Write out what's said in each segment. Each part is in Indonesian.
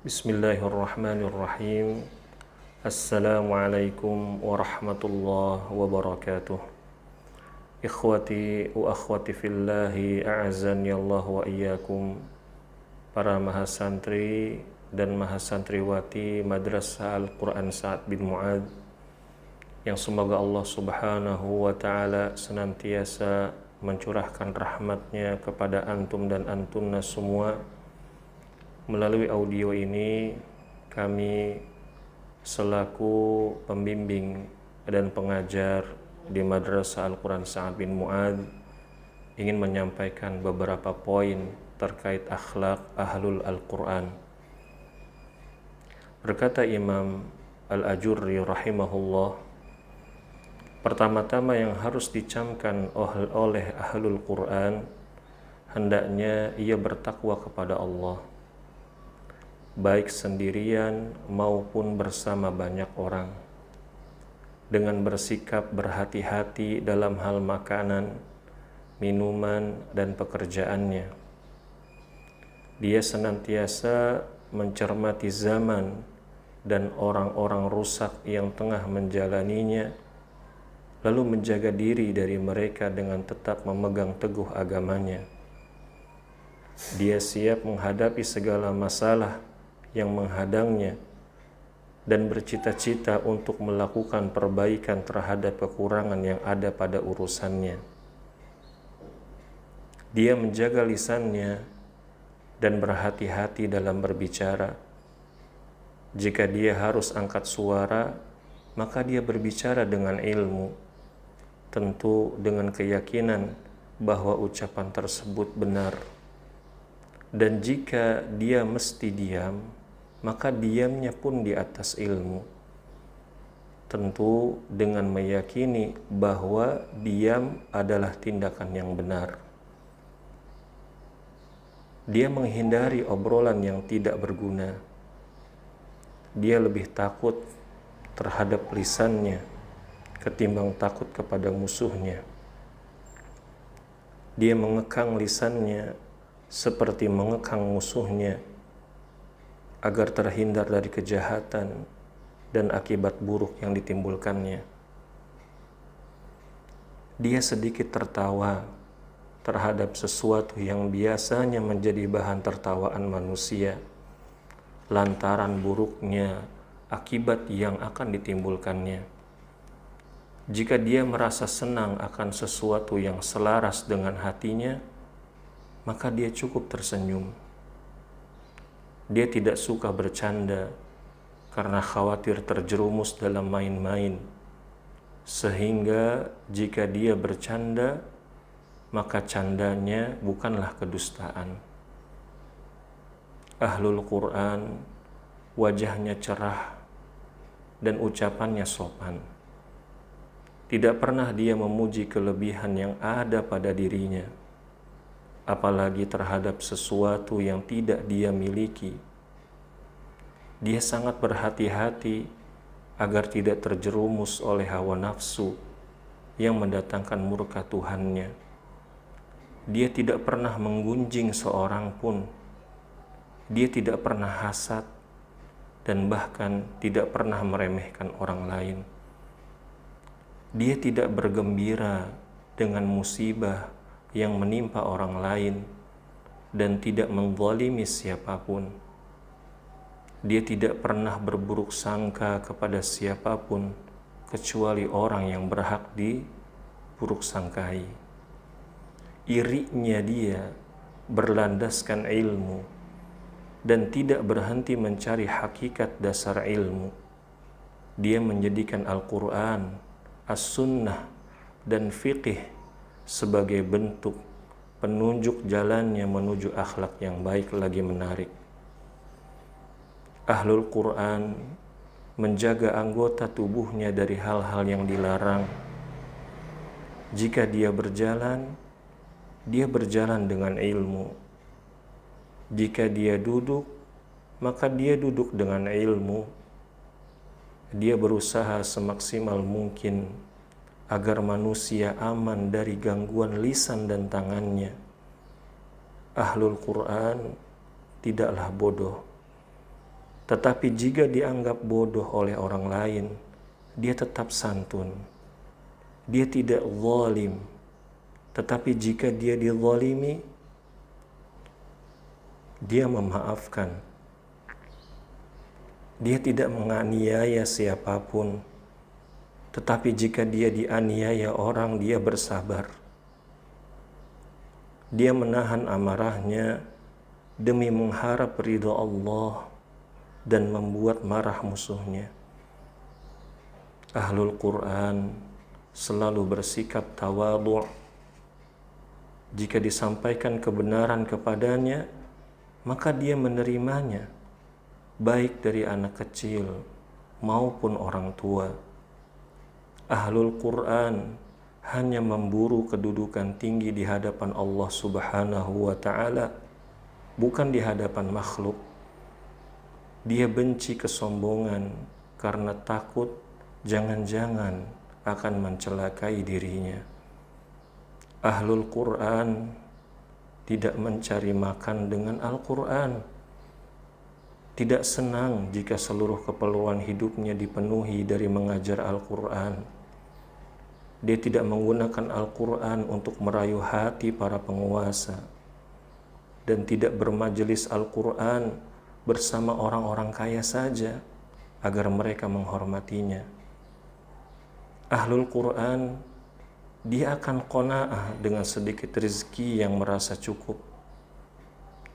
Bismillahirrahmanirrahim. Assalamualaikum warahmatullahi wabarakatuh. Ikhwati wa akhwati fillahi a'azani Allah wa iyyakum. Para mahasantri dan mahasantriwati Madrasah Al-Quran Sa'ad bin Mu'ad, yang semoga Allah subhanahu wa ta'ala senantiasa mencurahkan rahmatnya kepada antum dan antunna semua. Melalui audio ini, kami selaku pembimbing dan pengajar di Madrasah Al-Quran Sa'ad bin Mu'ad ingin menyampaikan beberapa poin terkait akhlak ahlul Al-Quran. Berkata Imam Al-Ajurri rahimahullah, pertama-tama yang harus dicamkan oleh ahlul Quran, hendaknya ia bertakwa kepada Allah, baik sendirian maupun bersama banyak orang, dengan bersikap berhati-hati dalam hal makanan, minuman, dan pekerjaannya. Dia senantiasa mencermati zaman dan orang-orang rusak yang tengah menjalaninya, lalu menjaga diri dari mereka dengan tetap memegang teguh agamanya. Dia siap menghadapi segala masalah yang menghadangnya dan bercita-cita untuk melakukan perbaikan terhadap kekurangan yang ada pada urusannya. Dia menjaga lisannya dan berhati-hati dalam berbicara. Jika dia harus angkat suara, maka dia berbicara dengan ilmu, tentu dengan keyakinan bahwa ucapan tersebut benar. Dan jika dia mesti diam, maka diamnya pun di atas ilmu, tentu dengan meyakini bahwa diam adalah tindakan yang benar. Dia menghindari obrolan yang tidak berguna. Dia lebih takut terhadap lisannya ketimbang takut kepada musuhnya. Dia mengekang lisannya seperti mengekang musuhnya, agar terhindar dari kejahatan dan akibat buruk yang ditimbulkannya. Dia sedikit tertawa terhadap sesuatu yang biasanya menjadi bahan tertawaan manusia, lantaran buruknya akibat yang akan ditimbulkannya. Jika dia merasa senang akan sesuatu yang selaras dengan hatinya, maka dia cukup tersenyum. Dia tidak suka bercanda karena khawatir terjerumus dalam main-main, sehingga jika dia bercanda, maka candanya bukanlah kedustaan. Ahlul Quran wajahnya cerah dan ucapannya sopan. Tidak pernah dia memuji kelebihan yang ada pada dirinya, apalagi terhadap sesuatu yang tidak dia miliki. Dia sangat berhati-hati agar tidak terjerumus oleh hawa nafsu yang mendatangkan murka Tuhannya. Dia tidak pernah menggunjing seorang pun. Dia tidak pernah hasad dan bahkan tidak pernah meremehkan orang lain. Dia tidak bergembira dengan musibah yang menimpa orang lain dan tidak menzalimi siapapun. Dia tidak pernah berburuk sangka kepada siapapun kecuali orang yang berhak diburuk sangkai. Irinya dia berlandaskan ilmu dan tidak berhenti mencari hakikat dasar ilmu. Dia menjadikan Al-Quran, As-Sunnah, dan Fiqih sebagai bentuk penunjuk jalannya menuju akhlak yang baik lagi menarik. Ahlul Quran menjaga anggota tubuhnya dari hal-hal yang dilarang. Jika dia berjalan dengan ilmu. Jika dia duduk, maka dia duduk dengan ilmu. Dia berusaha semaksimal mungkin agar manusia aman dari gangguan lisan dan tangannya. Ahlul Quran tidaklah bodoh. Tetapi jika dianggap bodoh oleh orang lain, dia tetap santun. Dia tidak zalim. Tetapi jika dia dizalimi, dia memaafkan. Dia tidak menganiaya siapapun. Tetapi jika dia dianiaya orang, dia bersabar. Dia menahan amarahnya demi mengharap ridha Allah dan membuat marah musuhnya. Ahlul Quran selalu bersikap tawadhu'. Jika disampaikan kebenaran kepadanya, maka dia menerimanya, baik dari anak kecil maupun orang tua. Ahlul Quran hanya memburu kedudukan tinggi di hadapan Allah Subhanahu wa Ta'ala, bukan di hadapan makhluk. Dia benci kesombongan karena takut jangan-jangan akan mencelakai dirinya. Ahlul Quran tidak mencari makan dengan Al-Quran. Tidak senang jika seluruh keperluan hidupnya dipenuhi dari mengajar Al-Quran. Dia tidak menggunakan Al-Quran untuk merayu hati para penguasa, dan tidak bermajelis Al-Quran bersama orang-orang kaya saja agar mereka menghormatinya. Ahlul Quran, dia akan qanaah dengan sedikit rezeki yang merasa cukup.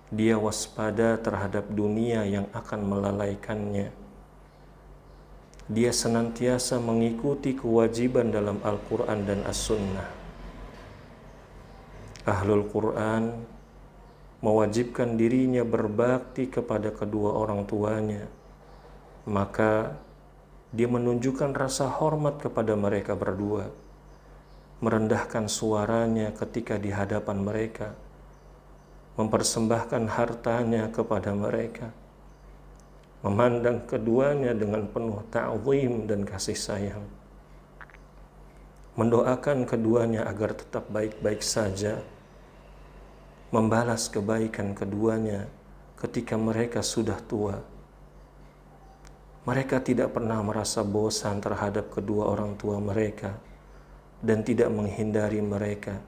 Dia waspada terhadap dunia yang akan melalaikannya. Dia senantiasa mengikuti kewajiban dalam Al-Quran dan As-Sunnah. Ahlul Quran mewajibkan dirinya berbakti kepada kedua orang tuanya, maka dia menunjukkan rasa hormat kepada mereka berdua, merendahkan suaranya ketika di hadapan mereka, mempersembahkan hartanya kepada mereka, memandang keduanya dengan penuh ta'zim dan kasih sayang, mendoakan keduanya agar tetap baik-baik saja, membalas kebaikan keduanya ketika mereka sudah tua. Mereka tidak pernah merasa bosan terhadap kedua orang tua mereka dan tidak menghindari mereka.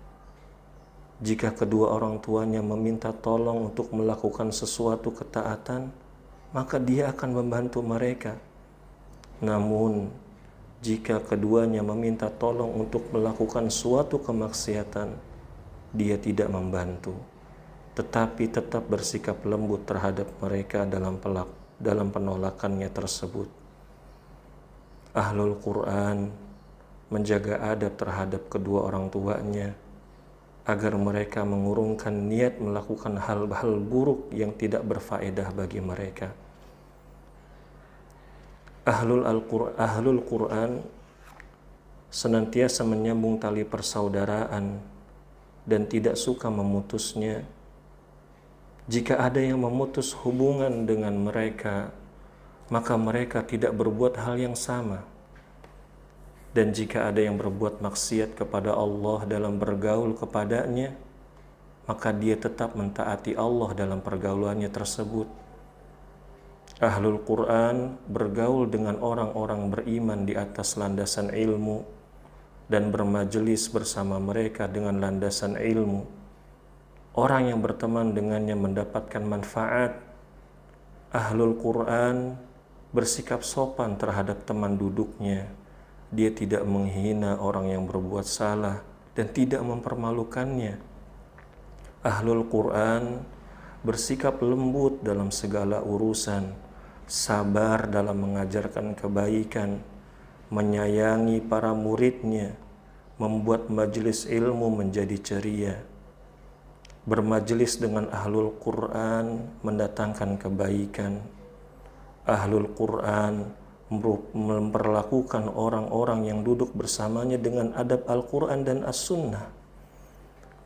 Jika kedua orang tuanya meminta tolong untuk melakukan sesuatu ketaatan, maka dia akan membantu mereka. Namun, jika keduanya meminta tolong untuk melakukan suatu kemaksiatan, dia tidak membantu, tetapi tetap bersikap lembut terhadap mereka dalam penolakannya tersebut. Ahlul Quran menjaga adab terhadap kedua orang tuanya agar mereka mengurungkan niat melakukan hal-hal buruk yang tidak berfaedah bagi mereka. Ahlul Quran senantiasa menyambung tali persaudaraan dan tidak suka memutusnya. Jika ada yang memutus hubungan dengan mereka, maka mereka tidak berbuat hal yang sama. Dan jika ada yang berbuat maksiat kepada Allah dalam bergaul kepadanya, maka dia tetap mentaati Allah dalam pergaulannya tersebut. Ahlul Quran bergaul dengan orang-orang beriman di atas landasan ilmu dan bermajelis bersama mereka dengan landasan ilmu. Orang yang berteman dengannya mendapatkan manfaat. Ahlul Quran bersikap sopan terhadap teman duduknya. Dia tidak menghina orang yang berbuat salah dan tidak mempermalukannya. Ahlul Quran bersikap lembut dalam segala urusan, sabar dalam mengajarkan kebaikan, menyayangi para muridnya, membuat majelis ilmu menjadi ceria. Bermajelis dengan Ahlul Quran mendatangkan kebaikan. Ahlul Quran memperlakukan orang-orang yang duduk bersamanya dengan adab Al-Quran dan As-Sunnah.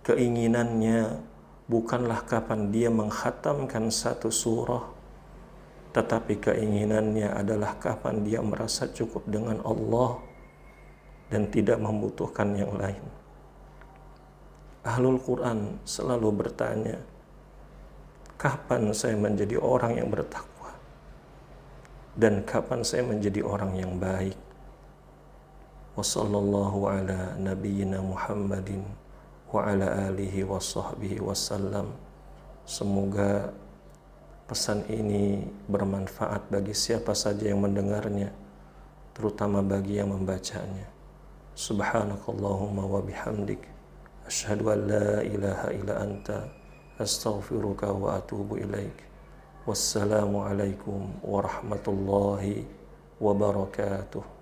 Keinginannya bukanlah kapan dia menghatamkan satu surah, tetapi keinginannya adalah kapan dia merasa cukup dengan Allah dan tidak membutuhkan yang lain. Ahlul Quran selalu bertanya, kapan saya menjadi orang yang bertakwa? dan kapan saya menjadi orang yang baik. Wassallallahu ala nabiyyina Muhammadin wa ala alihi wa sahbihi wasallam. Semoga pesan ini bermanfaat bagi siapa saja yang mendengarnya, terutama bagi yang membacanya. Subhanakallahumma wa bihamdik, asyhadu an la ilaha illa anta, astaghfiruka wa atubu ilaik. Wassalamualaikum warahmatullahi wabarakatuh.